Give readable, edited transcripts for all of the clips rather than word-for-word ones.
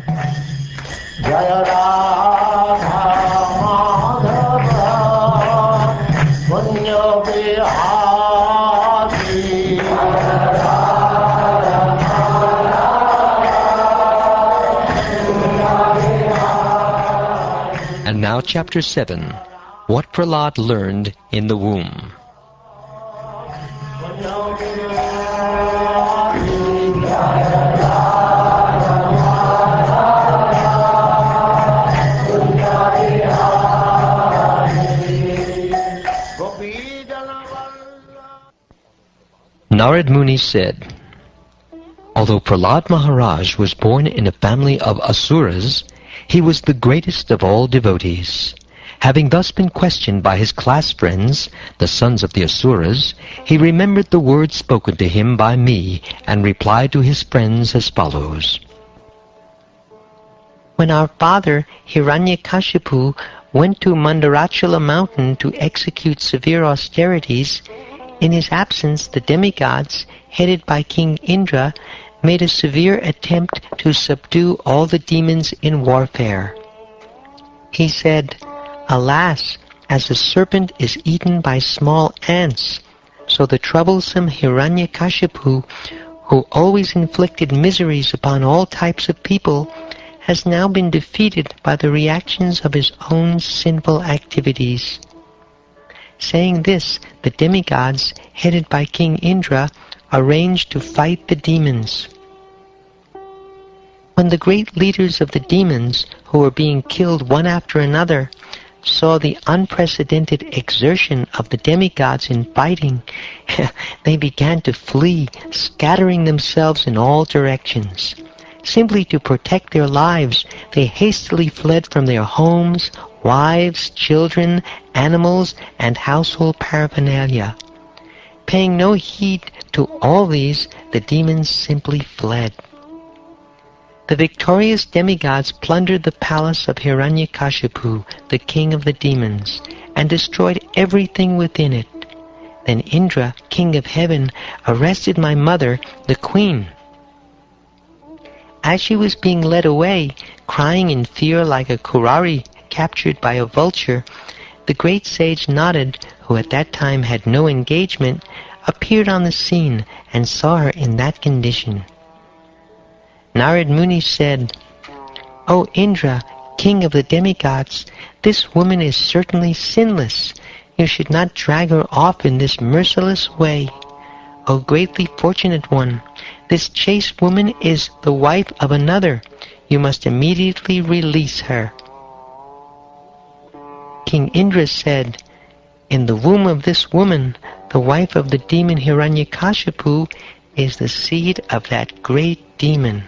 Jaya Radha Madhava Punya Bihari. And now Chapter 7. What Prahlada learned in the womb. Narad Muni said, although Prahlada Maharaj was born in a family of asuras, he was the greatest of all devotees. Having thus been questioned by his class friends, the sons of the asuras, he remembered the words spoken to him by me and replied to his friends as follows. When our father Hiranyakashipu went to Mandarachala mountain to execute severe austerities, in his absence the demigods, headed by King Indra, made a severe attempt to subdue all the demons in warfare. He said, alas, as a serpent is eaten by small ants, so the troublesome Hiranyakashipu, who always inflicted miseries upon all types of people, has now been defeated by the reactions of his own sinful activities. Saying this, the demigods, headed by King Indra, arranged to fight the demons. When the great leaders of the demons, who were being killed one after another, saw the unprecedented exertion of the demigods in fighting, they began to flee, scattering themselves in all directions. Simply to protect their lives, they hastily fled from their homes, wives, children, animals, and household paraphernalia. Paying no heed to all these, the demons simply fled. The victorious demigods plundered the palace of Hiranyakashipu, the king of the demons, and destroyed everything within it. Then Indra, king of heaven, arrested my mother, the queen. As she was being led away, crying in fear like a kurari captured by a vulture, the great sage Narad, who at that time had no engagement, appeared on the scene and saw her in that condition. Narad Muni said, O Indra, king of the demigods, this woman is certainly sinless. You should not drag her off in this merciless way. O greatly fortunate one, this chaste woman is the wife of another. You must immediately release her. King Indra said, in the womb of this woman, the wife of the demon Hiranyakashipu, is the seed of that great demon.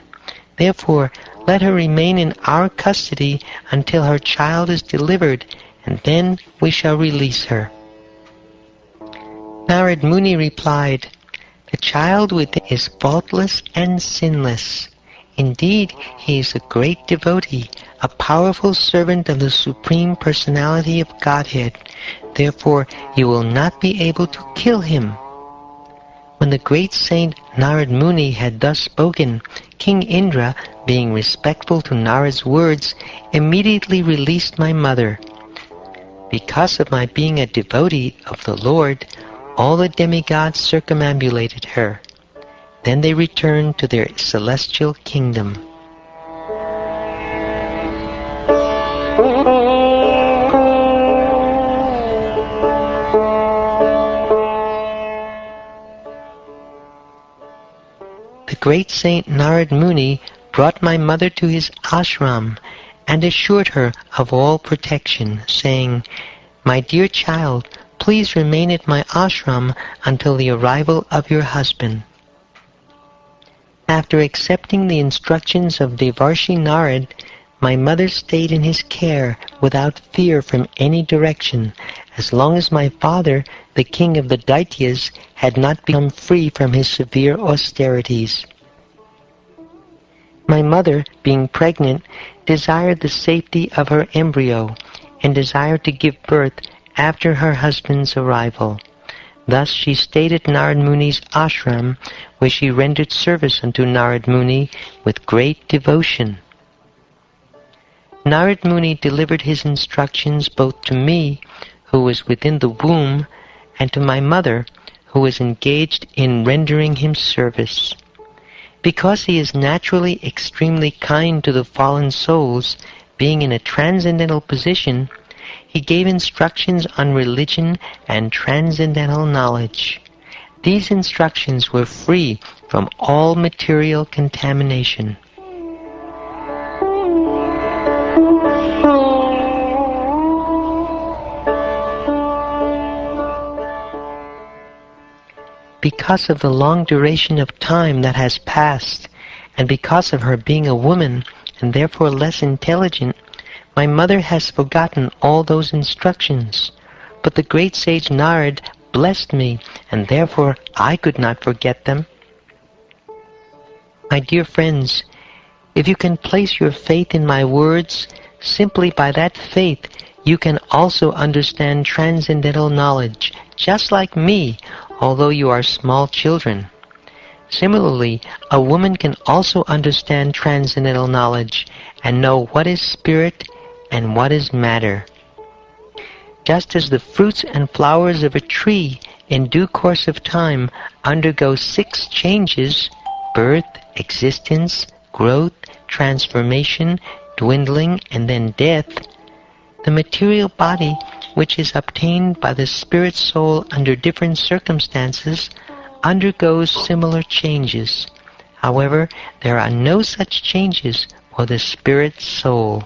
Therefore, let her remain in our custody until her child is delivered, and then we shall release her. Narad Muni replied, the child within is faultless and sinless. Indeed, he is a great devotee, a powerful servant of the Supreme Personality of Godhead. Therefore, you will not be able to kill him. When the great saint Narad Muni had thus spoken, King Indra, being respectful to Narad's words, immediately released my mother. Because of my being a devotee of the Lord, all the demigods circumambulated her. Then they returned to their celestial kingdom. The great saint Narad Muni brought my mother to his ashram and assured her of all protection, saying, my dear child, please remain at my ashram until the arrival of your husband. After accepting the instructions of Devarshi Narad, my mother stayed in his care without fear from any direction, as long as my father, the king of the Daityas, had not become free from his severe austerities. My mother, being pregnant, desired the safety of her embryo, and desired to give birth after her husband's arrival. Thus she stayed at Narad Muni's ashram, where she rendered service unto Narad Muni with great devotion. Narad Muni delivered his instructions both to me, who was within the womb, and to my mother, who was engaged in rendering him service. Because he is naturally extremely kind to the fallen souls, being in a transcendental position, he gave instructions on religion and transcendental knowledge. These instructions were free from all material contamination. Because of the long duration of time that has passed, and because of her being a woman and therefore less intelligent, my mother has forgotten all those instructions. But the great sage Narad blessed me, and therefore I could not forget them. My dear friends, if you can place your faith in my words, simply by that faith you can also understand transcendental knowledge, just like me, although you are small children. Similarly, a woman can also understand transcendental knowledge and know what is spirit and what is matter. Just as the fruits and flowers of a tree in due course of time undergo 6 changes, birth, existence, growth, transformation, dwindling, and then death, the material body, which is obtained by the spirit soul under different circumstances, undergoes similar changes. However, there are no such changes for the spirit soul.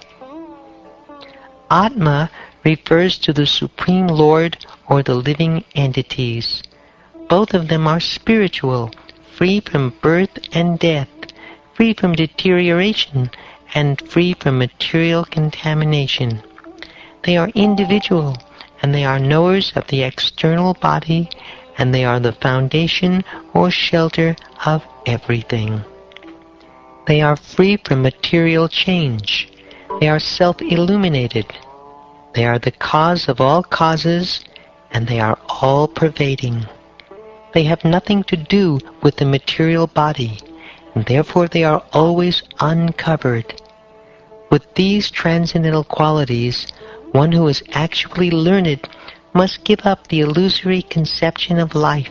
Atma refers to the Supreme Lord or the living entities. Both of them are spiritual, free from birth and death, free from deterioration, and free from material contamination. They are individual, and they are knowers of the external body, and they are the foundation or shelter of everything. They are free from material change. They are self-illuminated. They are the cause of all causes, and they are all-pervading. They have nothing to do with the material body, and therefore they are always uncovered. With these transcendental qualities, one who is actually learned must give up the illusory conception of life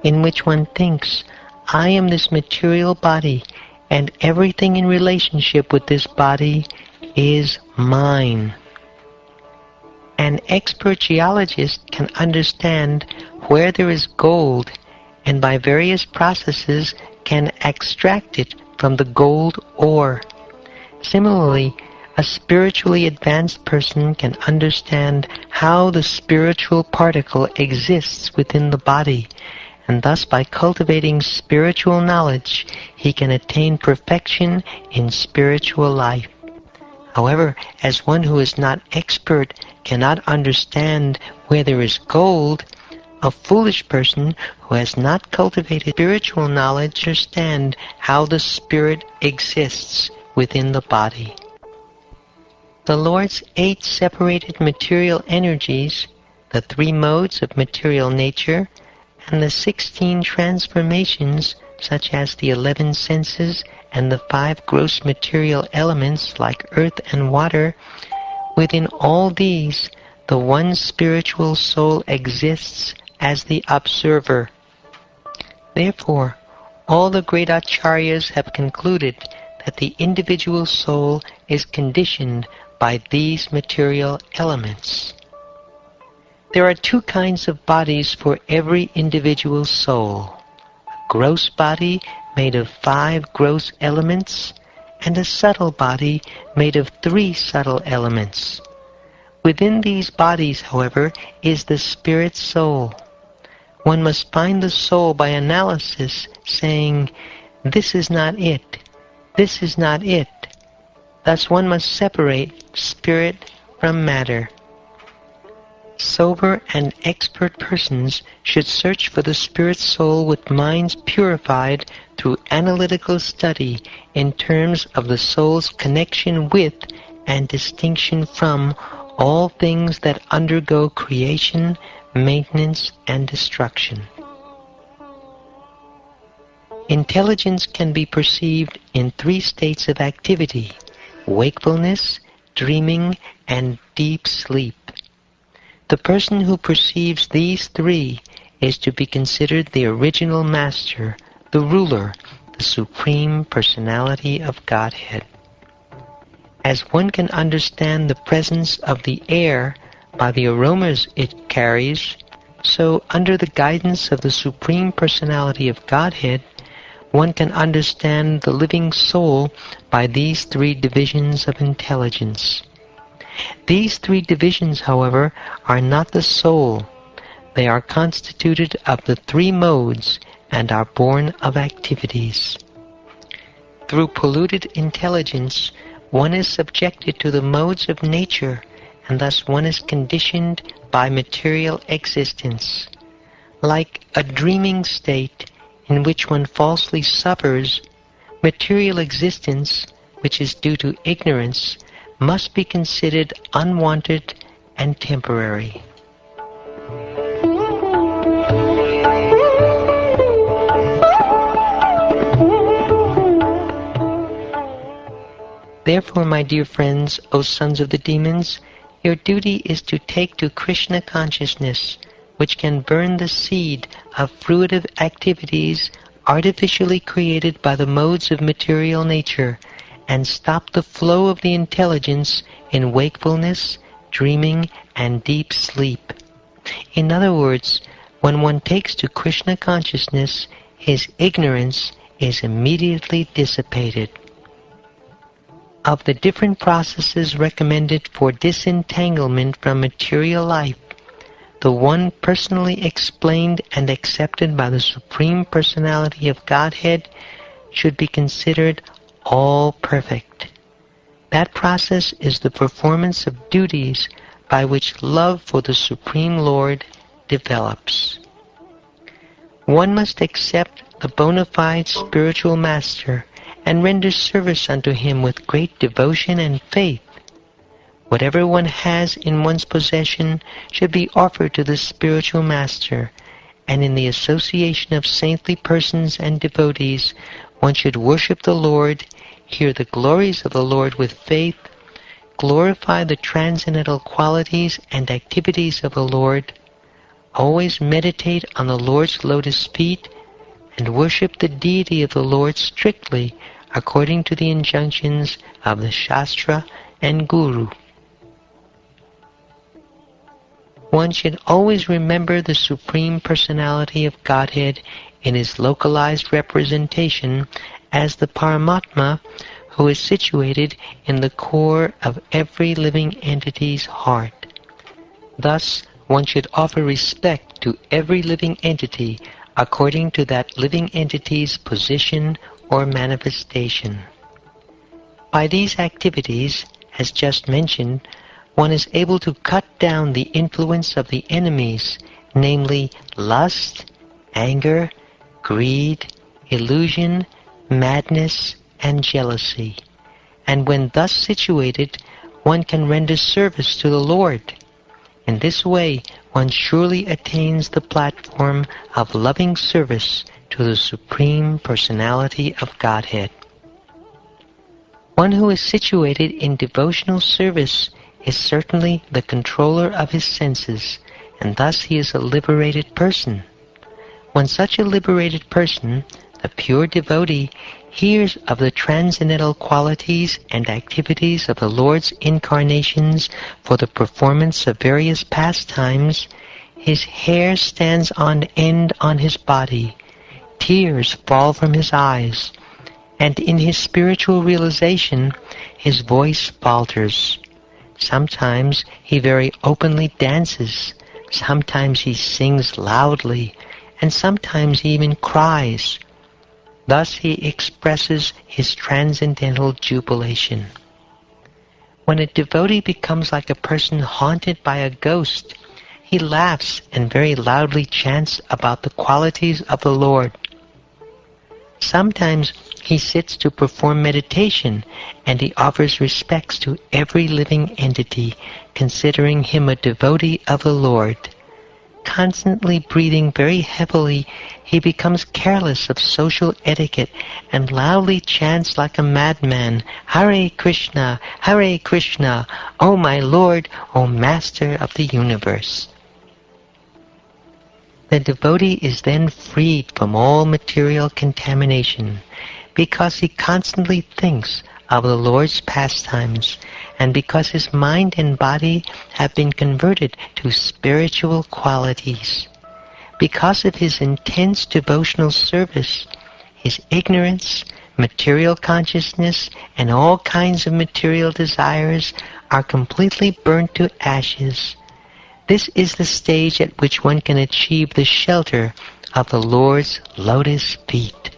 in which one thinks, I am this material body, and everything in relationship with this body is mine. An expert geologist can understand where there is gold, and by various processes can extract it from the gold ore. Similarly, a spiritually advanced person can understand how the spiritual particle exists within the body, and thus by cultivating spiritual knowledge, he can attain perfection in spiritual life. However, as one who is not expert cannot understand where there is gold, a foolish person who has not cultivated spiritual knowledge understand how the spirit exists within the body. The Lord's 8 separated material energies, the 3 modes of material nature, and the 16 transformations, such as the 11 senses and the 5 gross material elements like earth and water, within all these, the one spiritual soul exists as the observer. Therefore, all the great acharyas have concluded that the individual soul is conditioned by these material elements. There are 2 kinds of bodies for every individual soul: a gross body made of 5 gross elements, and a subtle body made of 3 subtle elements. Within these bodies, however, is the spirit soul. One must find the soul by analysis, saying, this is not it, this is not it. Thus one must separate spirit from matter. Sober and expert persons should search for the spirit soul with minds purified through analytical study in terms of the soul's connection with and distinction from all things that undergo creation, maintenance, and destruction. Intelligence can be perceived in 3 states of activity: wakefulness, dreaming, and deep sleep. The person who perceives these three is to be considered the original master, the ruler, the Supreme Personality of Godhead. As one can understand the presence of the air by the aromas it carries, so under the guidance of the Supreme Personality of Godhead, one can understand the living soul by these three divisions of intelligence. These three divisions, however, are not the soul. They are constituted of the three modes and are born of activities. Through polluted intelligence, one is subjected to the modes of nature, and thus one is conditioned by material existence. Like a dreaming state in which one falsely suffers, material existence, which is due to ignorance, must be considered unwanted and temporary. Therefore, my dear friends, O sons of the demons, your duty is to take to Krishna consciousness, which can burn the seed of fruitive activities artificially created by the modes of material nature, and stop the flow of the intelligence in wakefulness, dreaming, and deep sleep. In other words, when one takes to Krishna consciousness, his ignorance is immediately dissipated. Of the different processes recommended for disentanglement from material life, the one personally explained and accepted by the Supreme Personality of Godhead should be considered all perfect. That process is the performance of duties by which love for the Supreme Lord develops. One must accept the bona fide spiritual master and render service unto him with great devotion and faith. Whatever one has in one's possession should be offered to the spiritual master, and in the association of saintly persons and devotees, one should worship the Lord, hear the glories of the Lord with faith, glorify the transcendental qualities and activities of the Lord, always meditate on the Lord's lotus feet, and worship the deity of the Lord strictly according to the injunctions of the Shastra and Guru. One should always remember the Supreme Personality of Godhead in his localized representation as the Paramatma who is situated in the core of every living entity's heart. Thus, one should offer respect to every living entity according to that living entity's position or manifestation. By these activities, as just mentioned, one is able to cut down the influence of the enemies, namely lust, anger, greed, illusion, madness, and jealousy. And when thus situated, one can render service to the Lord. In this way, one surely attains the platform of loving service to the Supreme Personality of Godhead. One who is situated in devotional service is certainly the controller of his senses, and thus he is a liberated person. When such a liberated person, the pure devotee, hears of the transcendental qualities and activities of the Lord's incarnations for the performance of various pastimes, his hair stands on end on his body, tears fall from his eyes, and in his spiritual realization, his voice falters. Sometimes he very openly dances, sometimes he sings loudly, and sometimes he even cries. Thus he expresses his transcendental jubilation. When a devotee becomes like a person haunted by a ghost, he laughs and very loudly chants about the qualities of the Lord. Sometimes he sits to perform meditation, and he offers respects to every living entity, considering him a devotee of the Lord. constantly breathing very heavily, he becomes careless of social etiquette and loudly chants like a madman, Hare Krishna, Hare Krishna, O my Lord, O Master of the universe. The devotee is then freed from all material contamination, because he constantly thinks of the Lord's pastimes, and because his mind and body have been converted to spiritual qualities. Because of his intense devotional service, his ignorance, material consciousness, and all kinds of material desires are completely burnt to ashes. This is the stage at which one can achieve the shelter of the Lord's lotus feet.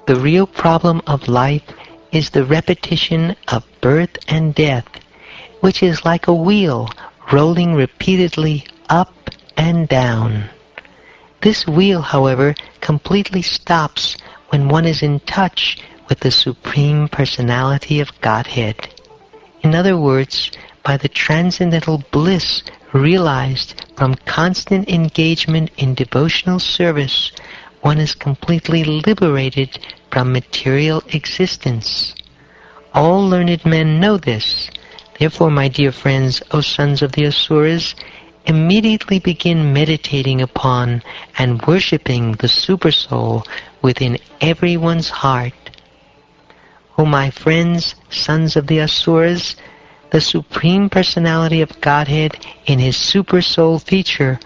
The real problem of life is the repetition of birth and death, which is like a wheel rolling repeatedly up and down. This wheel, however, completely stops when one is in touch with the Supreme Personality of Godhead. In other words, by the transcendental bliss realized from constant engagement in devotional service, one is completely liberated from material existence. All learned men know this. Therefore, my dear friends, O sons of the Asuras, immediately begin meditating upon and worshipping the Supersoul within everyone's heart. O my friends, sons of the Asuras, the Supreme Personality of Godhead in his Supersoul feature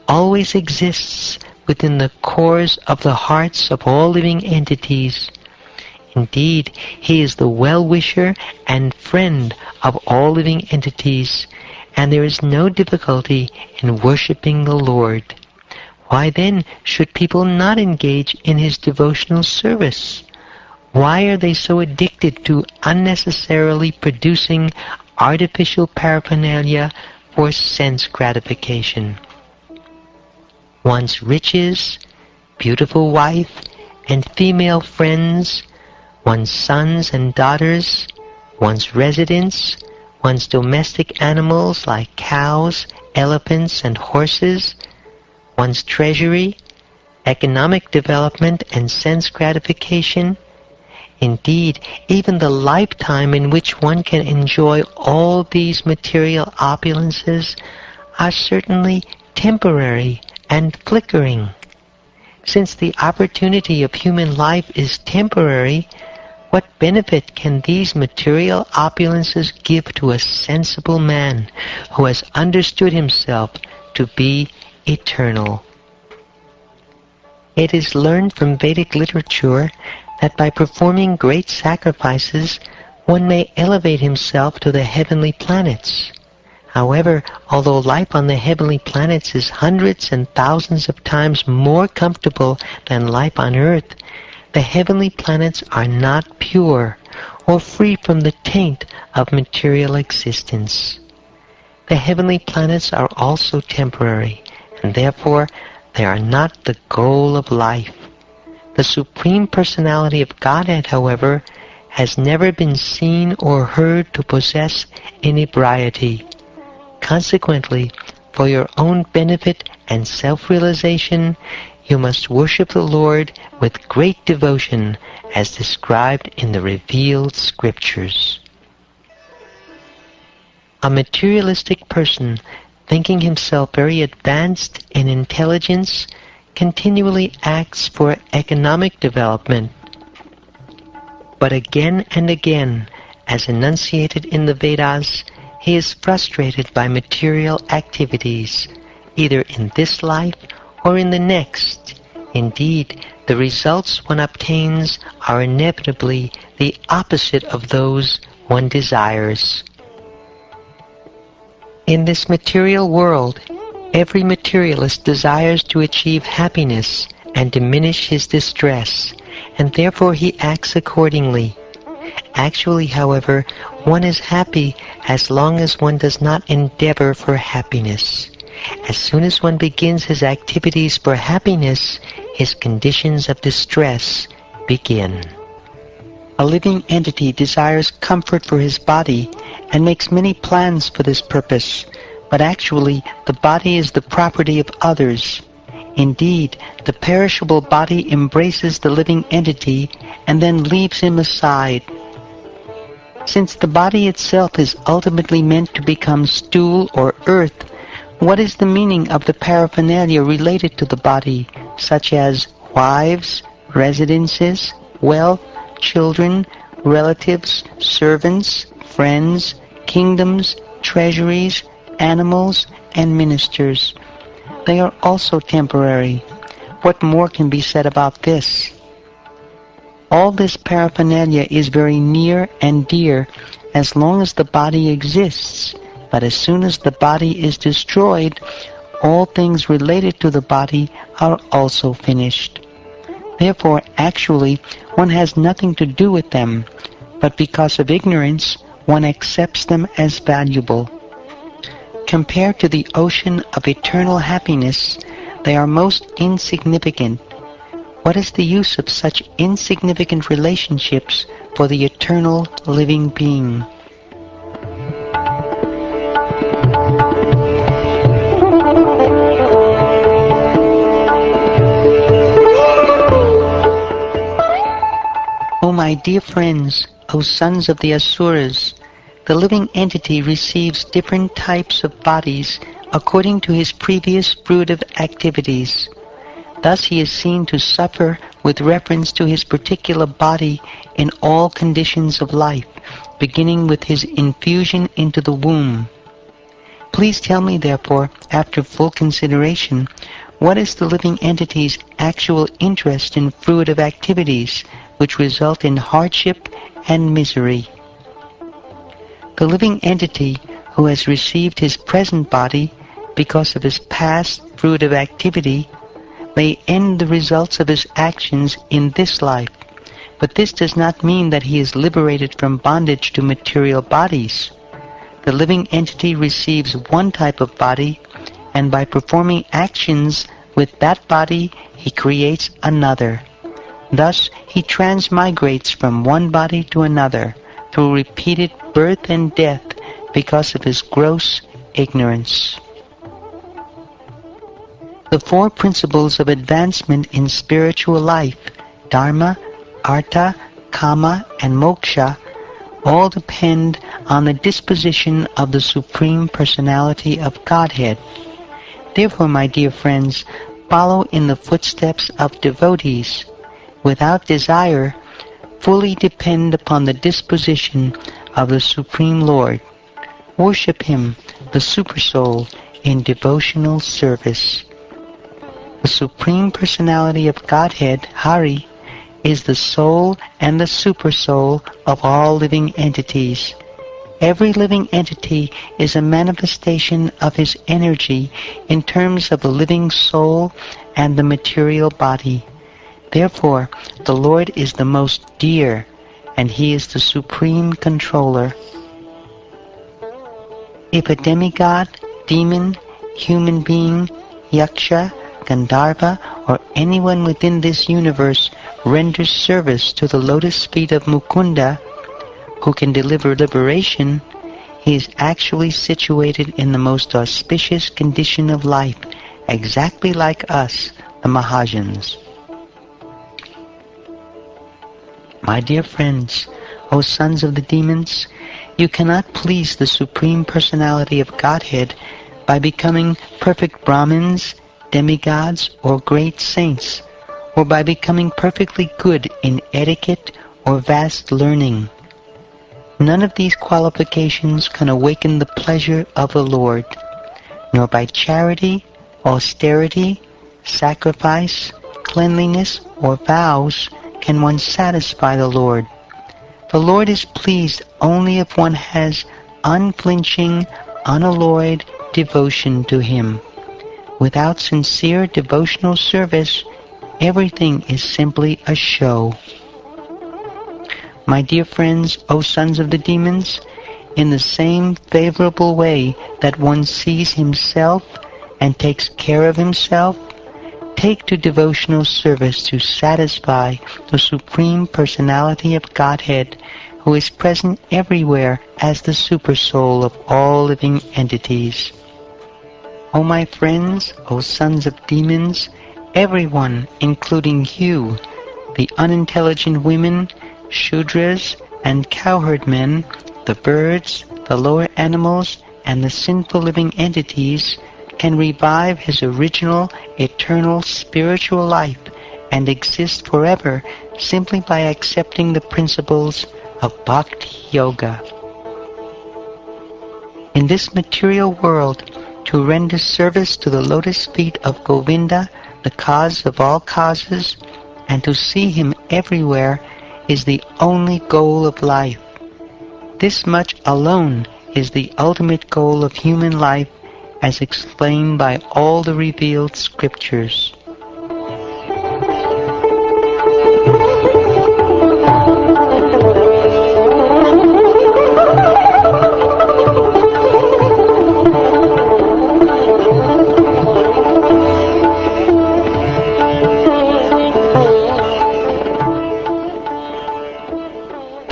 always exists within the cores of the hearts of all living entities. Indeed, he is the well-wisher and friend of all living entities, and there is no difficulty in worshipping the Lord. Why then should people not engage in his devotional service? Why are they so addicted to unnecessarily producing artificial paraphernalia for sense gratification? One's riches, beautiful wife, and female friends, one's sons and daughters, one's residence, one's domestic animals like cows, elephants, and horses, one's treasury, economic development, and sense gratification. Indeed, even the lifetime in which one can enjoy all these material opulences are certainly temporary and flickering. Since the opportunity of human life is temporary, what benefit can these material opulences give to a sensible man who has understood himself to be eternal? It is learned from Vedic literature that by performing great sacrifices, one may elevate himself to the heavenly planets. However, although life on the heavenly planets is hundreds and thousands of times more comfortable than life on earth, the heavenly planets are not pure or free from the taint of material existence. The heavenly planets are also temporary, and therefore they are not the goal of life. The Supreme Personality of Godhead, however, has never been seen or heard to possess inebriety. Consequently, for your own benefit and self-realization, you must worship the Lord with great devotion as described in the revealed scriptures. A materialistic person, thinking himself very advanced in intelligence, continually acts for economic development. But again and again, as enunciated in the Vedas, he is frustrated by material activities, either in this life or in the next. Indeed, the results one obtains are inevitably the opposite of those one desires. In this material world, every materialist desires to achieve happiness and diminish his distress, and therefore he acts accordingly. Actually, however, one is happy as long as one does not endeavor for happiness. As soon as one begins his activities for happiness, his conditions of distress begin. A living entity desires comfort for his body and makes many plans for this purpose, but actually the body is the property of others. Indeed, the perishable body embraces the living entity and then leaves him aside. Since the body itself is ultimately meant to become stool or earth, what is the meaning of the paraphernalia related to the body, such as wives, residences, wealth, children, relatives, servants, friends, kingdoms, treasuries, animals, and ministers? They are also temporary. What more can be said about this? All this paraphernalia is very near and dear as long as the body exists, but as soon as the body is destroyed, all things related to the body are also finished. Therefore, actually, one has nothing to do with them, but because of ignorance, one accepts them as valuable. Compared to the ocean of eternal happiness, they are most insignificant. What is the use of such insignificant relationships for the eternal living being? O my dear friends, O sons of the Asuras, the living entity receives different types of bodies according to his previous fruitive activities. Thus he is seen to suffer with reference to his particular body in all conditions of life, beginning with his infusion into the womb. Please tell me, therefore, after full consideration, what is the living entity's actual interest in fruitive activities which result in hardship and misery? The living entity who has received his present body because of his past fruitive activity may end the results of his actions in this life, but this does not mean that he is liberated from bondage to material bodies. The living entity receives one type of body, and by performing actions with that body, he creates another. Thus, he transmigrates from one body to another through repeated birth and death because of his gross ignorance. The four principles of advancement in spiritual life, Dharma, Artha, Kama, and Moksha, all depend on the disposition of the Supreme Personality of Godhead. Therefore, my dear friends, follow in the footsteps of devotees. Without desire, fully depend upon the disposition of the Supreme Lord. Worship Him, the Supersoul, in devotional service. The Supreme Personality of Godhead, Hari, is the soul and the supersoul of all living entities. Every living entity is a manifestation of his energy in terms of the living soul and the material body. Therefore, the Lord is the most dear, and He is the supreme controller. If a demigod, demon, human being, yaksha, Gandharva, or anyone within this universe renders service to the lotus feet of Mukunda, who can deliver liberation, he is actually situated in the most auspicious condition of life, exactly like us, the Mahajans. My dear friends, O sons of the demons, you cannot please the Supreme Personality of Godhead by becoming perfect Brahmins, demigods, or great saints, or by becoming perfectly good in etiquette or vast learning. None of these qualifications can awaken the pleasure of the Lord, nor by charity, austerity, sacrifice, cleanliness, or vows can one satisfy the Lord. The Lord is pleased only if one has unflinching, unalloyed devotion to Him. Without sincere devotional service, everything is simply a show. My dear friends, O sons of the demons, in the same favorable way that one sees himself and takes care of himself, take to devotional service to satisfy the Supreme Personality of Godhead, who is present everywhere as the Supersoul of all living entities. O my friends, O sons of demons, everyone, including you, the unintelligent women, Shudras, and cowherd men, the birds, the lower animals, and the sinful living entities, can revive his original, eternal spiritual life and exist forever simply by accepting the principles of Bhakti Yoga. In this material world, to render service to the lotus feet of Govinda, the cause of all causes, and to see him everywhere is the only goal of life. This much alone is the ultimate goal of human life, as explained by all the revealed scriptures.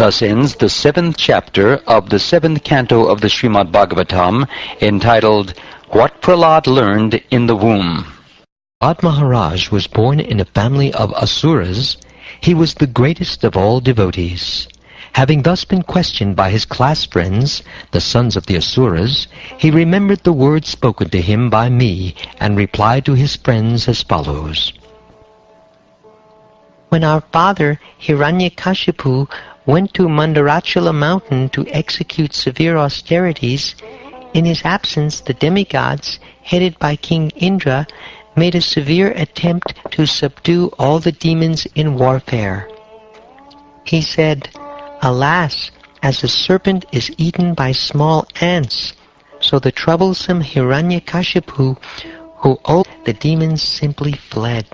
Thus ends the 7th chapter of the 7th canto of the Śrīmad-Bhāgavatam, entitled What Prahlada Learned in the Womb. Prahlada Maharaj was born in a family of Asuras. He was the greatest of all devotees. Having thus been questioned by his class friends, the sons of the Asuras, he remembered the words spoken to him by me and replied to his friends as follows. When our father Hiranyakashipu went to Mandarachala mountain to execute severe austerities, in his absence the demigods, headed by King Indra, made a severe attempt to subdue all the demons in warfare. He said, Alas, as a serpent is eaten by small ants, so the troublesome Hiranyakashipu, who owed the demons, simply fled.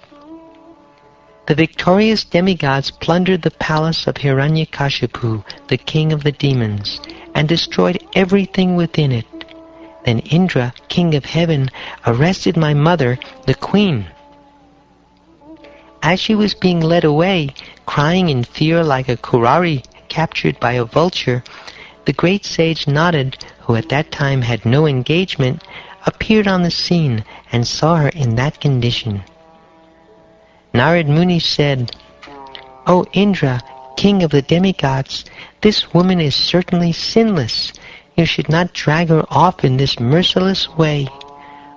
The victorious demigods plundered the palace of Hiranyakashipu, the king of the demons, and destroyed everything within it. Then Indra, king of heaven, arrested my mother, the queen. As she was being led away, crying in fear like a kurari captured by a vulture, the great sage Narad, who at that time had no engagement, appeared on the scene and saw her in that condition. Narad Muni said, O Indra, king of the demigods, this woman is certainly sinless. You should not drag her off in this merciless way.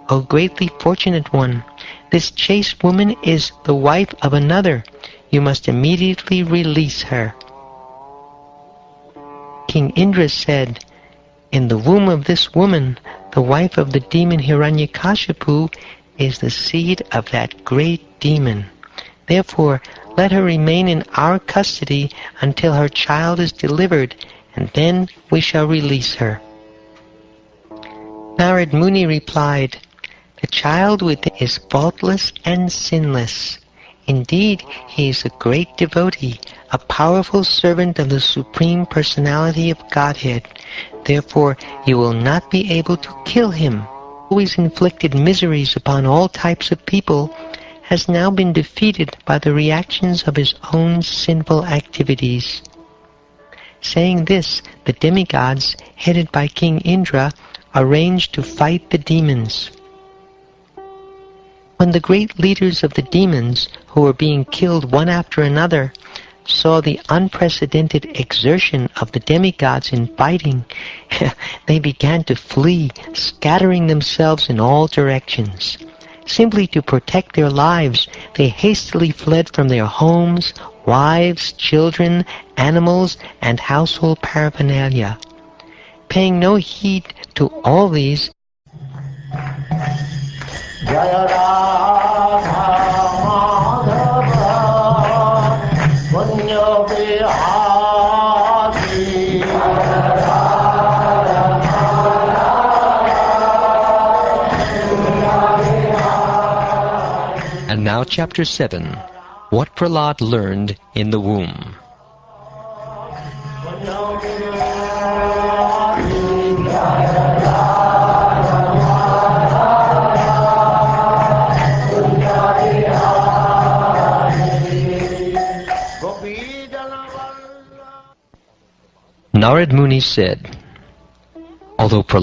O greatly fortunate one, this chaste woman is the wife of another. You must immediately release her. King Indra said, In the womb of this woman, the wife of the demon Hiranyakashipu, is the seed of that great demon. Therefore, let her remain in our custody until her child is delivered, and then we shall release her. Narad Muni replied, The child within is faultless and sinless. Indeed, he is a great devotee, a powerful servant of the Supreme Personality of Godhead. Therefore, you will not be able to kill him. Always inflicted miseries upon all types of people, has now been defeated by the reactions of his own sinful activities. Saying this, the demigods, headed by King Indra, arranged to fight the demons. When the great leaders of the demons, who were being killed one after another, saw the unprecedented exertion of the demigods in fighting, they began to flee, scattering themselves in all directions. Simply to protect their lives, they hastily fled from their homes, wives, children, animals, and household paraphernalia. Paying no heed to all these, Jaya Radha Madhava Punya Bihari And now Chapter 7, What Prahlada Learned in the Womb. Narad Muni said, although Prahlada